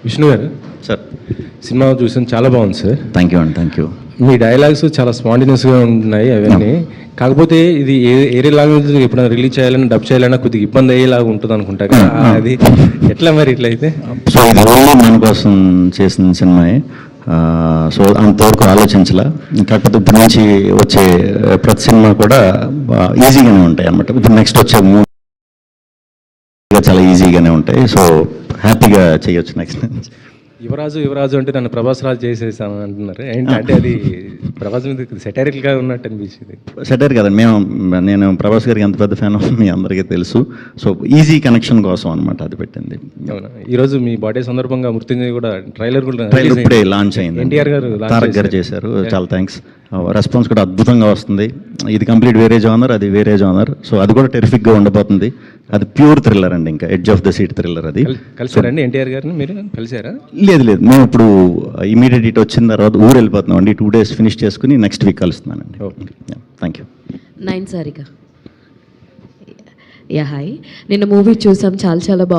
విష్ణు గారు sir cinema చూసాను, చాలా బాగుంది సార్. థ్యాంక్ యూ అండి, థ్యాంక్ యూ. మీ డైలాగ్స్ చాలా స్పాంటినియస్గా ఉంటున్నాయి అవన్నీ. కాకపోతే ఇది ఏరే లాంగ్వేజ్ ఎప్పుడైనా రిలీజ్ చేయాలన్నా డబ్ చేయాలన్నా కొద్దిగా ఇబ్బంది అయ్యేలాగా ఉంటుంది అనుకుంటా కదా, అది ఎట్లా మరి ఇట్లా అయితే? సో ఇది ఓన్లీ మన కోసం చేసిన సినిమాయే, సో అంతవరకు ఆలోచించలా. కాకపోతే ఇప్పుడు నుంచి వచ్చే ప్రతి సినిమా కూడా ఈజీగానే ఉంటాయి అన్నమాట. ఇప్పుడు నెక్స్ట్ వచ్చే మూడు చాలా ఈజీగానే ఉంటాయి, సో హ్యాపీగా చేయొచ్చు నెక్స్ట్. యువరాజు అంటే నన్ను ప్రభాస్ రాజు చేసేసాను అంటున్నారు ఏంటి? అంటే అది ప్రభాస్ మీద సెటైరికల్గా ఉన్నట్టు అనిపించింది. సెటైర్ కదండి, నేను ప్రభాస్ గారికి ఎంత పెద్ద ఫ్యాన్ మీ అందరికీ తెలుసు. సో ఈజీ కనెక్షన్ కోసం అనమాట అది పెట్టింది. అవునా? ఈరోజు మీ బర్త్డే సందర్భంగా మృత్యుంజయ్ కూడా ట్రైలర్ ఇప్పుడే లాంచ్ అయింది. ఎన్టీఆర్ గారు తారక్ గారు చేశారు, చాలా థ్యాంక్స్. రెస్పాన్స్ కూడా అద్భుతంగా వస్తుంది. ఇది కంప్లీట్ వేరే జానర్, అది వేరే జానర్. సో అది కూడా టెరిఫిక్గా ఉండబోతుంది. అది ప్యూర్ థ్రిల్లర్ అండి, ఇంకా edge of the seat thriller. అది కలిసారండి ఎన్టీఆర్ గారిని? మీరు కలిసారా? లేదు, మేము ఇప్పుడు ఇమీడియట్ ఇటు వచ్చిన తర్వాత ఊరు వెళ్ళిపోతున్నాం అండి. 2 days ఫినిష్ చేసుకుని నెక్స్ట్ వీక్ కలుస్తున్నానండి. Thank you. 9 Sarika. Yeah hi, నిన్న మూవీ చూసాం, చాలా బాగుంది.